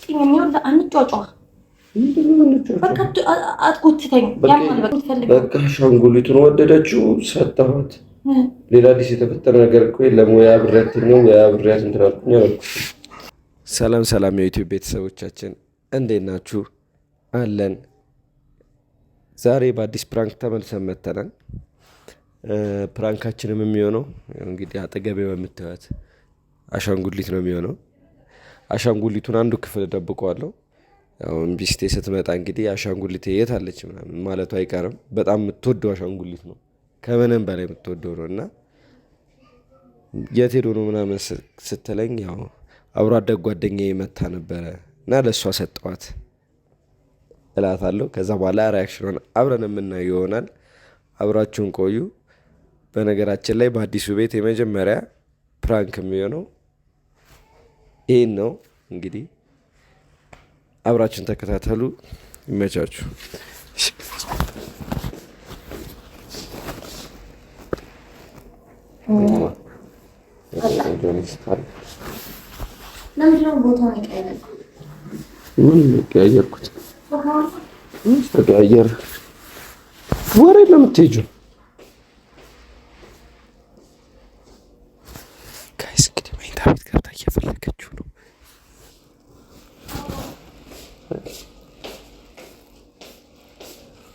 አትስጭኝ የሚወል አንጫጫ በቃ አትጎትተኝ ያማል በቃ ትፈልግ በቃ አሻንጉሊቱን ወደደችው ሰጠኋት። ሌላ አዲስ የተፈጠረ ነገር እኮ የለም። ወይ አብሬያት ነው ወይ አብሬያት እንትን አልኩኝ አልኩ። ሰላም ሰላም የዩቲዩብ ቤተሰቦቻችን እንዴት ናችሁ? አለን። ዛሬ በአዲስ ፕራንክ ተመልሰን መጥተናል። ፕራንካችንም የሚሆነው እንግዲህ አጠገቤ በምታዩት አሻንጉሊት ነው የሚሆነው። አሻንጉሊቱን አንዱ ክፍል እደብቀዋለሁ። አሁን ቢስቴ ስትመጣ እንግዲህ አሻንጉሊቴ የት አለች ምናምን ማለቱ አይቀርም። በጣም የምትወደው አሻንጉሊት ነው፣ ከምንም በላይ የምትወደው ነው። እና የት ሄዶ ነው ምናምን ስትለኝ ያው አብሮ አደግ ጓደኛዬ መታ ነበረ እና ለእሷ ሰጠዋት እላታለሁ። ከዛ በኋላ ሪያክሽን አብረን የምናየው ይሆናል። አብራችሁን ቆዩ። በነገራችን ላይ በአዲሱ ቤት የመጀመሪያ ፕራንክ የሚሆነው ይህን ነው። እንግዲህ አብራችሁን ተከታተሉ። ይመቻችሁ። ቀያየርኩት ተቀያየር ወሬ ለምትሄጂው ጋይስ እንግዲህ መኝታ ቤት ገብታ እየፈለገችው ነው።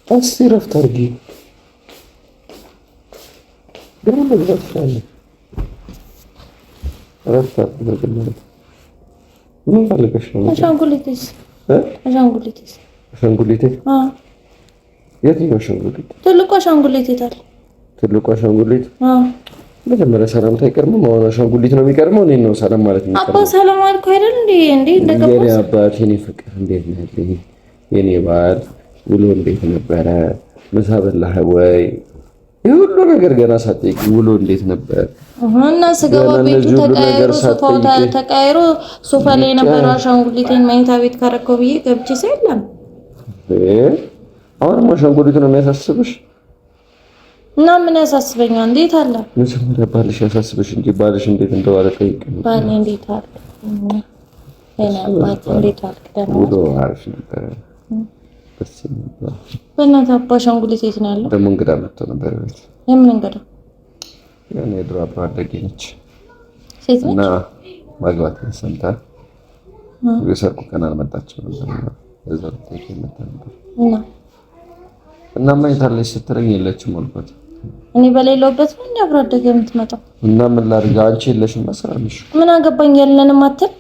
እስቲ ረፍት አድርጊ። ገና መግባት ትችላለች። ረፍት አድርጊ። ምን ፈልገሽ ነው? አሻንጉሊትስ አሻንጉሊት? የትኛው አሻንጉሊት? ትልቁ አሻንጉሊት የታለ? ትልቁ አሻንጉሊት? መጀመሪያ ሰላምታ አይቀርም። አሁን አሻንጉሊት ነው የሚቀርመው። እኔ ነው ሰላም ማለት ነው። አባ ሰላም አልኩ አይደል እንዴ? እንደገባው የኔ አባት የኔ ፍቅር እንዴት ነህ? የኔ ባል ውሎ እንዴት ነበረ? ምሳ በላህ ወይ? የሁሉ ነገር ገና ሳትጠይቂ ውሎ እንዴት ነበር? እና ስገባ ቤቱ ተቀያይሮ ሶፋ ላይ የነበረው አሻንጉሊቴን መኝታ ቤት ካረከው ብዬ ገብቼ ሰላም። አሁን አሻንጉሊቱ ነው የሚያሳስብሽ? እና ምን ያሳስበኛል? እንዴት አለ መጀመሪያ ባልሽ ያሳስብሽ እንጂ ባልሽ እንዴት እንደዋለ ጠይቅ። ባል እንዴት አለ? እኔ አባት እንዴት አለ? ውሎ አሪፍ ነበር። በእናትህ አባ አሻንጉሊት የት ነው ያለው? ደግሞ እንግዳ መጥቶ ነበር ቤት። የምን እንግዳ? ያኔ ድሮ አብሮ አደጌ ነች ሴት ነች እና ማግባት ሰምታ የሰርጉ ቀን አልመጣችም ነበር። እዛው ተይቄ መጣ ነበር እና ማይታለች ስትለኝ የለችም አልኳት። እኔ በሌለውበት ምን አብሮ አደገ የምትመጣው? እና ምን ላድርግ? አንቺ የለሽም መስራልሽ። ምን አገባኝ ያለንም አትል።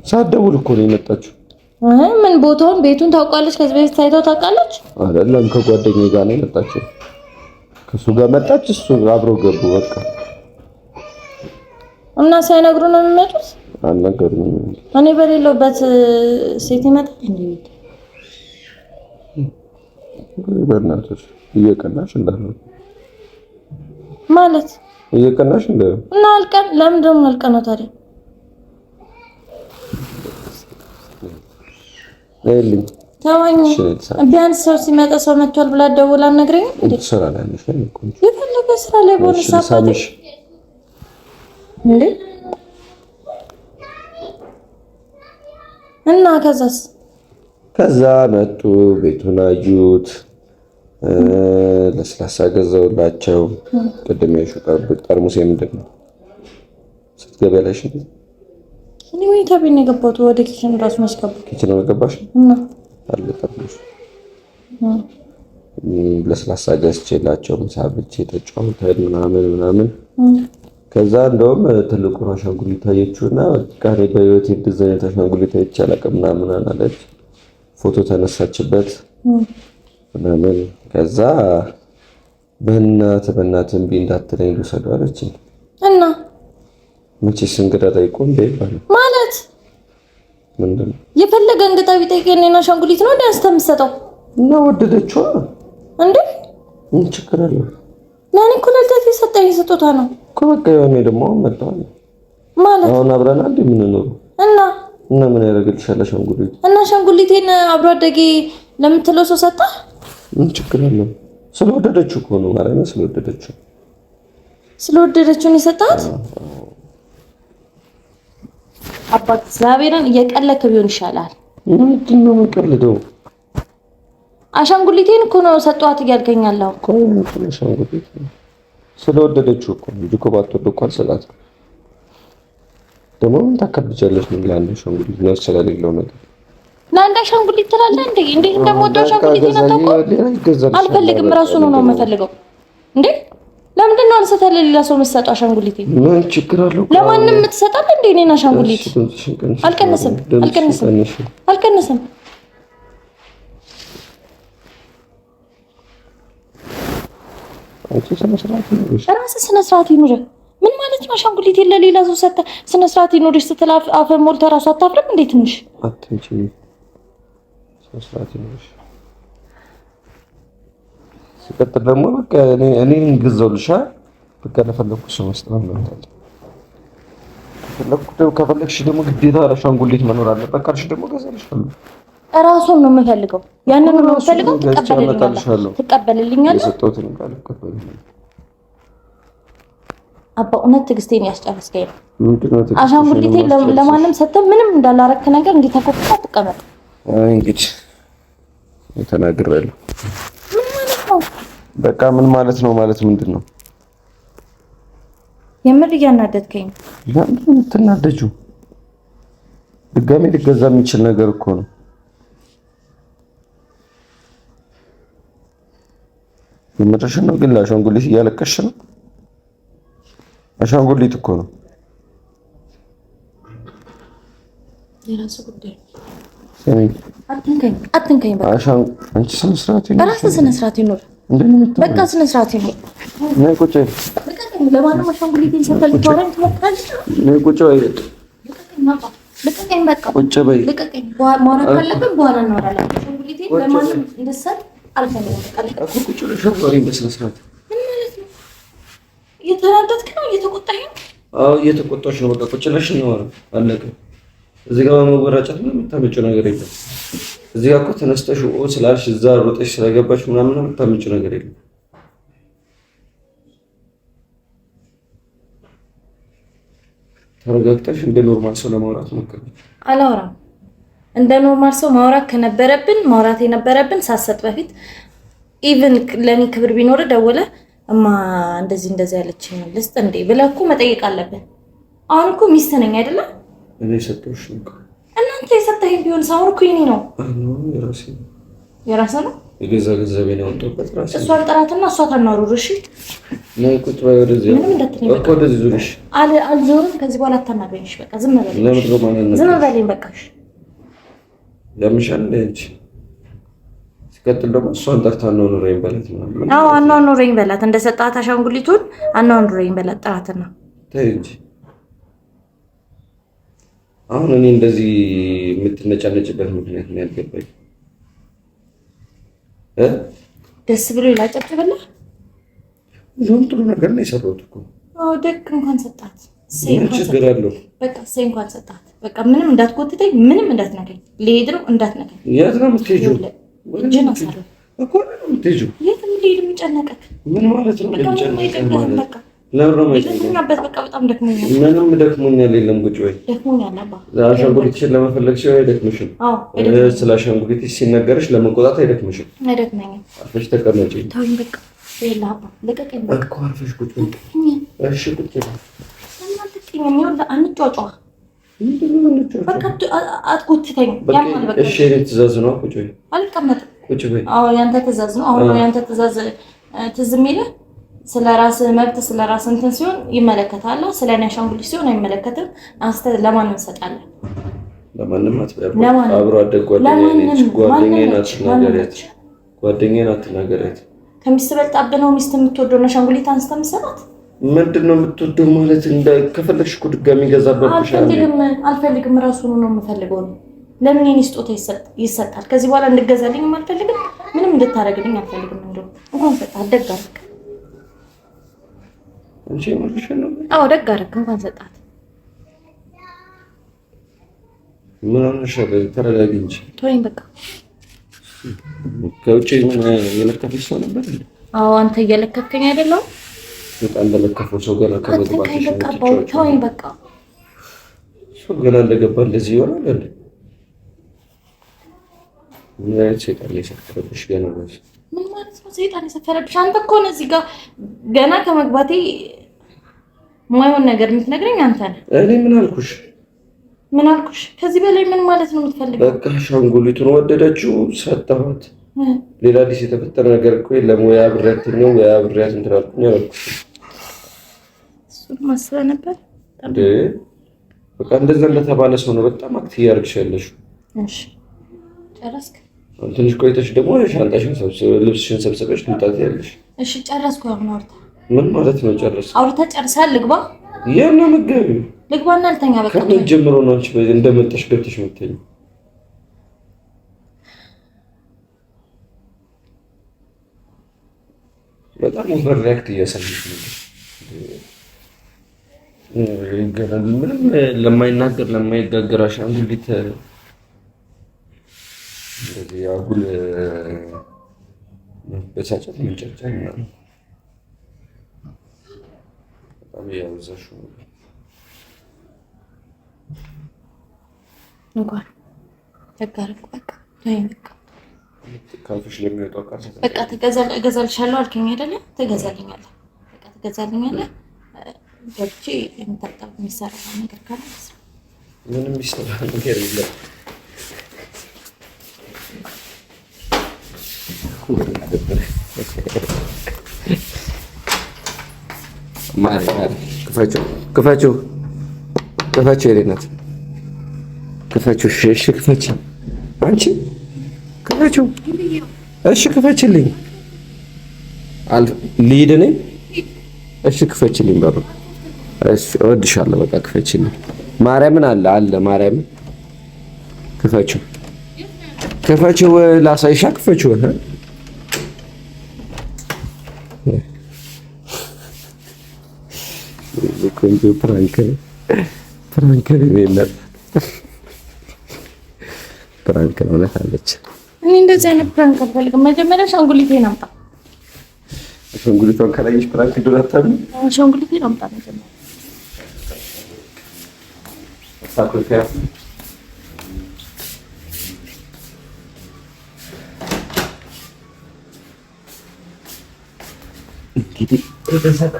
ሳትደውል እኮ ነው የመጣችው። ምን ቦታውን ቤቱን ታውቃለች? ከዚህ በፊት ታይተው ታውቃለች? አይደለም ከጓደኛዬ ጋር ነው የመጣችው። ከሱ ጋር መጣች፣ እሱ አብሮ ገቡ። በቃ እና ሳይነግሩ ነው የሚመጡት? አልነገሩኝም። እኔ በሌለውበት ሴት ይመጣል እንዴ? በእናትሽ እየቀናሽ እንዳልሆነ ማለት እየቀናሽ እንዳልሆነ እና አልቀን ለምን ደግሞ አልቀነው ታዲያ? አይልኝ ታዋኝ ቢያንስ ሰው ሲመጣ ሰው መጥቷል ብላ ደውላ ነግረኝ እንዴ? ስራ ላይ ነሽ እኮ የፈለገ ስራ ላይ ቦነስ አባትሽ እንዴ? እና ከዛ መጡ፣ ቤቱን አዩት፣ ለስላሳ ገዛውላቸው። ቅድም የሹቀርብ ጠርሙስ ምንድን ነው ስትገበያለሽ? እኔ ወይ ታቢን የገባሁት ወደ ኪችን ራሱ መስከባ ኪችን ነው ገባሽ እና አልጠብሽ ለስላሳ ገዝቼላቸው ምሳ ብቻ ተጫውተን ምናምን ከዛ እንደውም ትልቁ አሻንጉሊት ታየችውና ቃሬ በህይወት እንደዚህ አሻንጉሊት አይቻልም ምናምን አለች። ፎቶ ተነሳችበት ምናምን። ከዛ በእናትህ እምቢ እንዳትለኝ ልውሰደው አለችኝ እና መቼስ እንግዳ ጠይቆ እንደ ይባላል ማለት ምንድን ነው? የፈለገ እንግዳ ቢጠይቀኝ እና አሻንጉሊት ነው እንዳስተምሰጠው እና ወደደችው እንዴ? ምን ችግር አለው? ለኔ እኮ ለልደት የሰጠኝ ስጦታ ነው እኮ። በቃ የሆነ ደግሞ መጣው ማለት አሁን አብረን አንድ የምንኖረው እና ምን ያደርግልሻል አሻንጉሊት? እና አሻንጉሊቴን አብሮ አደጌ ለምትለው ሰው ሰጣ? ምን ችግር አለው? ስለወደደችው እኮ ነው ማለት ነው። ስለወደደችው ነው የሰጣት። አባት እግዚአብሔርን እየቀለክ ቢሆን ይሻላል። ምንድን ነው የምቀልደው? አሻንጉሊቴን እኮ ነው ሰጧት እያልከኝ ያለው እኮ። ምንድን ነው አሻንጉሊት? ስለወደደችው እኮ እንጂ እኮ ባትወደው እኮ አልሰጣትም። ደግሞ ምን ታከብጃለሽ? ምን ለአንድ አሻንጉሊት ነው ስለሌለው ነገር ለአንድ አሻንጉሊት ትላለህ እንዴ? እንዴት እንደምወደው አሻንጉሊቴን አታውቀውም? አልፈልግም። ራሱን ነው የምፈልገው እንዴ? ለምንድን ነው አንስተህ ለሌላ ሰው የምትሰጠው አሻንጉሊቴ? ምን ችግር አለው? ለማንም የምትሰጣለህ እንዴ እኔን አሻንጉሊት? አልቀነስም። ራስህ ስነ ስርዓት ይኑርህ። ምን ማለት ነው? አሻንጉሊት ለሌላ ሰው ሰጠህ ስነ ስርዓት ይኑርሽ ስትል አፍህን ሞልተህ እራሱ አታፍርም እንዴ? ትንሽ አትንቺ። ስነ ስርዓት ይኑርሽ። ሲቀጥል ደግሞ በቃ እኔን ግዘውልሻ። በቃ ለፈለኩት ሰው መስጠት ነው። ከፈለግሽ ደግሞ ግዴታ አሻንጉሊት መኖር አለበት ካልሽ ደግሞ ገዛልሻለሁ። እራሱን ነው የምፈልገው። ያንን ነው የምፈልገው። ትቀበልልኛለህ? የሰጠሁትን ቃል እቀበልልኝ። አባ እውነት ትዕግስቴን ያስጨረስከኝ ነው። አሻንጉሊቴን ለማንም ሰጥተህ ምንም እንዳላረክ ነገር እንዲተኮፍታ ትቀበል። አይ እንግዲህ ተናግሬያለሁ። ምን ማለት ነው? በቃ ምን ማለት ነው? ማለት ምንድን ነው? የምር እያናደድከኝ ነው። ለምን የምትናደጂው? ድጋሜ ሊገዛ የሚችል ነገር እኮ ነው። የምርሽን ነው? ግን ለአሻንጉሊት እያለቀሽ ነው? አሻንጉሊት እኮ ነው። የራሱ ጉዳይ። አትንከኝ። በቃ አንቺ ስነ ስርዓት ይኑር። እራስህ ስነ ስርዓት ይኑር። በቃ ስነ ስርዓት ይኑር። ነይ ቁጭ በይ። ለማንም አሻንጉሊቴን ሰጥተህ ልታወራኝ ትሞክራለህ? ነይ ቁጭ በይ። ልቀቀኝ። በቃ ቁጭ በይ። ልቀቀኝ። ማውራት ካለብን በኋላ እናወራለን። አሻንጉሊቴን ለማንም እንድትሰጥ አልፈልግም። በቃ ልቀቀኝ። ቁጭ ብለሽ አውሪኝ በስነ ስርዓት። ምን ማለት ነው? እየተናደድክ ነው? እየተቆጣኝ ነው? አዎ እየተቆጣሽ ነው። በቃ ቁጭ ብለሽ እናወራ። አለቀ። እዚህ ጋር መወራጨት ነው። የምታመጪው ነገር የለም። እዚህ ጋር እኮ ተነስተሽ ስላልሽ እዛ ሮጠሽ ስለገባሽ ምናምን የምታመጪው ነገር የለም። ተረጋግተሽ እንደ ኖርማል ሰው ለማውራት ሞክሪ። አላወራም። እንደ ኖርማል ሰው ማውራት ከነበረብን ማውራት የነበረብን ሳሰጥ በፊት ኢቭን ለኔ ክብር ቢኖር ደውለህ እማ እንደዚህ ያለችኝ ልስጥ እንዴ ብለህ እኮ መጠየቅ አለብን። አሁን እኮ ሚስት ነኝ አይደለ? እኔ ሰጠሁሽ ነው። እናንተ የሰጠኸኝ ቢሆን ሳይሆን እኮ የኔ ነው። የራስህ ነው። የገዛ ገንዘቤን ያወጣሁበት ራሴ። እሷን ጥራትና እሷ ታናሩር። እሺ ነይ ቁጭ በይ። ወደዚህ ምንም እንዳትለኝ በቃ። ወደዚህ ዙርሽ። አልዞርም። ከዚህ በኋላ አታናግረኝሽ። በቃ ዝም በለኝ። ዝም በለኝ በቃ። ለምሻል እንጂ ሲቀጥል ደግሞ እሷን ጠርታ አናኑረኝ በላት ምናምን። አዎ አናኑረኝ በላት። እንደሰጣት አሻንጉሊቱን አናኑረኝ በላት። ጥራትና ተይ እንጂ። አሁን እኔ እንደዚህ የምትነጫነጭበት ምክንያት ነው ያልገባኝ። ደስ ብሎ ይላጨብጭብልህ። ዞም ጥሩ ነገር ነው የሰራሁት እኮ። አዎ ደግ እንኳን ሰጣት። ምን ችግር አለው? በቃ እንኳን ሰጣት። በቃ ምንም እንዳትቆጥተኝ፣ ምንም እንዳትነካኝ። ልሄድ ነው እንዳትነካኝ። የት ነው የምትሄጂው? እጅን አሳርፍ እኮ ነው የምትሄጂው። የት ልሄድ? የሚጨነቀክ ምን ማለት ነው? የሚጨነቀክ ማለት በቃ ለምንድነው? በቃ በጣም ደክሞኛል። ምንም ደክሞኛል የለም። ቁጭ በይ። ደክሞኛል አባ። አሻንጉሊትሽን ለመፈለግ ሲሆን አይደክምሽም። ስለ አሻንጉሊትሽ ሲነገርሽ ለመቆጣት አይደክምሽም። አይደክመኝም። አርፈሽ ተቀመጪ። ተውኝ በቃ። ይላ አባ ልቀቀኝ በቃ። እኮ አርፈሽ ቁጭ በይ። እሺ ቁጭ በይ። እናንተኝ የሚወጣ አንጫጫ። በቃ አትጎትተኝ። ያማል በቃ። እሺ የኔ ትእዛዝ ነው። ቁጭ በይ። አልቀመጥም። ቁጭ በይ። አዎ ያንተ ትእዛዝ ነው። አሁን ነው ያንተ ትእዛዝ ትዝ የሚልህ። ስለ ራስህ መብት ስለ ራስህ እንትን ሲሆን ይመለከታል። ስለ እኔ አሻንጉሊት ሲሆን አይመለከትም። አንተ ለማንም እንሰጣለን? ለማንም አትበያለሁ። አብሮ አደግ ጓደኛዬን አትናገሪያት። ከሚስት በልጣብህ ነው ሚስት የምትወደው አሻንጉሊት አንስተ የምትሰጣት? ምንድን ነው የምትወደው ማለት? ከፈለግሽ እኮ ድጋሚ ገዛበት። አልፈልግም። ራሱን ነው የምፈልገው። ለምን የኔ ስጦታ ይሰጣል? ከዚህ በኋላ እንድገዛልኝም አልፈልግም። ምንም እንድታረግልኝ አልፈልግም። እንደው እንኳን ሰጣት ደግ አደረክ። አንቺ ማለት ነው? አዎ ደግ አደረክ። እንኳን ሰጣት። ምን ሆነሽ? ተረጋጊ እንጂ። ተወኝ በቃ። ከውጪ ምን የለከፈሽ ሰው ነበር? አዎ አንተ እየለከፍከኝ አይደለም? በጣም በለከፈው ሰው ጋር ከመግባትሽ በቃ ተወኝ በቃ። ሰው ገና እንደገባ እንደዚህ ይሆናል እንዴ? ምን አይነት ሰይጣን የሰፈረብሽ ገና ነው? ምን ማለት ነው ሰይጣን የሰፈረብሽ? አንተ እኮ ነው እዚህ ጋር ገና ከመግባቴ የማይሆን ነገር የምትነግረኝ አንተ ነህ። እኔ ምን አልኩሽ? ምን አልኩሽ? ከዚህ በላይ ምን ማለት ነው የምትፈልገው? በቃ አሻንጉሊቱን ወደደችው፣ ሰጠኋት። ሌላ አዲስ የተፈጠረ ነገር እኮ የለም። ወይ አብሬያት ነው ወይ አብሬያት እንትን አልኩኝ አልኩሽ። እሱን ማስበህ ነበር እንዴ? በቃ እንደዛ እንደተባለ ሰው ነው በጣም አክት እያደረግሽ ያለሽው። እሺ ጨረስክ? ትንሽ ቆይተሽ ደግሞ ሻንጣሽን ልብስሽን ሰብስበሽ ልምጣት ያለሽ። እሺ ጨረስኩ። አሁን አውርተህ ምን ማለት ነው ጨረስክ? አውርተህ ጨርሰሃል? ልግባ የነ ምግብ ልግባና ልተኛ። በቃ ከምን ጀምሮ ነው አንቺ እንደመጣሽ ገብተሽ የምትተኝ? በጣም ኦቨር ሪአክት እያሳየሽ ነው። ምንም ለማይናገር ለማይጋገር አሻንጉሊት እንደዚህ አጉል መበሳጨት መንጨርጨር ነው። በጣም ያወዛሽው ነው። እንኳን ተጋርኩ በቃ በቃ ካፍሽ ለሚወጣው ቃል በቃ እገዛልሻለሁ አልከኝ አይደለ? ትገዛልኛለህ። በቃ ትገዛልኛለህ። ገብቼ የምታጣው የሚሰራ ነገር ካለ ምንም የሚሰራ ነገር የለም። ክፈችው የሌናት ክፈችው። እሺ ክፈች አንቺ ክፈችው። እሺ ክፈችልኝ። ልሂድ እኔ። እሺ ክፈችልኝ በሩ። እሺ እወድሻለሁ። በቃ ክፈችልኝ። ማርያምን አለ ማርያምን ክፈችው ላሳይሻ። ክፈችው ቆንጆ ፕራንክ የለም። ፕራንክ ነው አለች። እኔ እንደዚህ አይነት ፕራንክ አልፈልግም። መጀመሪያ አሻንጉሊቴን አምጣ። አሻንጉሊቷን ካላየሽ ፕራንክ እንደራታም። አሻንጉሊቴን አምጣ መጀመሪያ። ሳኩልፊያ እንግዲህ ተሰጣ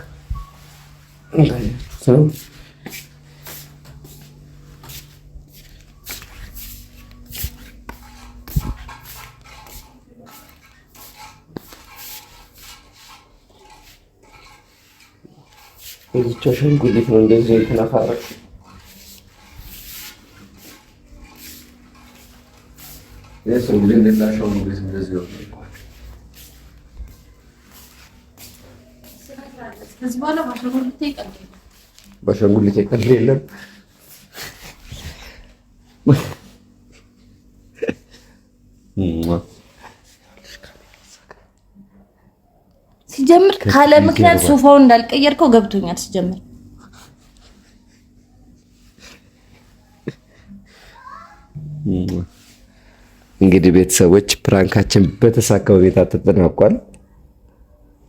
ሰው አሻንጉሊት ነው እንደዚህ የተናፋረች። በአሻንጉሊት ቀልድ የለም። ሲጀምር ካለ ምክንያት ሶፋውን እንዳልቀየርከው ገብቶኛል። ሲጀምር እንግዲህ ቤተሰቦች ፕራንካችን በተሳካ ሁኔታ ተጠናቋል።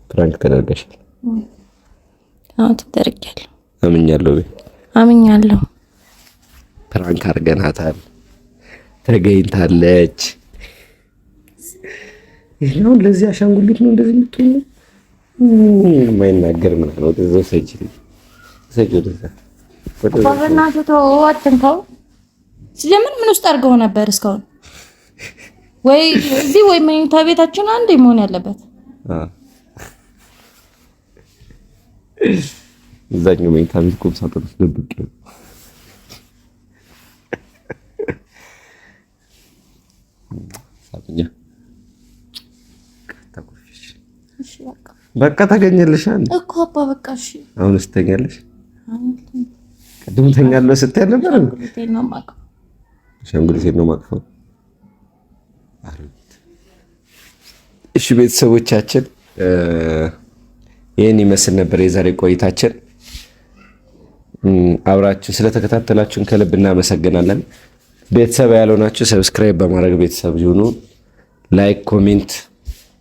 ፕራንክ ተደርገሻል። አዎ ተደርጊያለሁ። አምኛለሁ። ፕራንክ አድርገናታል። ተገኝታለች። ይሄው ለዚህ አሻንጉሊት ነው እንደዚህ የምትሆነው። የማይናገር ምን ነው ተዘው ሰጅ በእናትህ ተው አትንካው። ሲጀምር ምን ውስጥ አድርገው ነበር እስካሁን? ወይ እዚህ ወይ መኝታ ቤታችን አንዴ መሆን ያለበት። እዛኛው መኝታ ቤት ቁም ሳጥን ውስጥ ደብቄ ነው። ሳጥኛ በቃ ታገኘልሽ እኮ አባ በቃ እሺ። አሁን ስተኛለሽ? ቅድም ተኛለሁ ስትይ ነበር። አሻንጉሊቴን ነው የማቅፈው። እሺ ቤተሰቦቻችን ይህን ይመስል ነበር የዛሬ ቆይታችን። አብራችሁ ስለተከታተላችሁን ከልብ እናመሰግናለን። ቤተሰብ ያልሆናችሁ ሰብስክራይብ በማድረግ ቤተሰብ ይሁኑ። ላይክ፣ ኮሜንት፣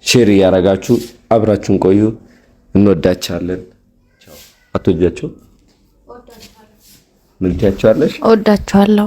ሼር እያደረጋችሁ አብራችሁን ቆዩ። እንወዳችኋለን። ቻው። አትወጃቸው? ምን ትያቸዋለሽ? እወዳችኋለሁ።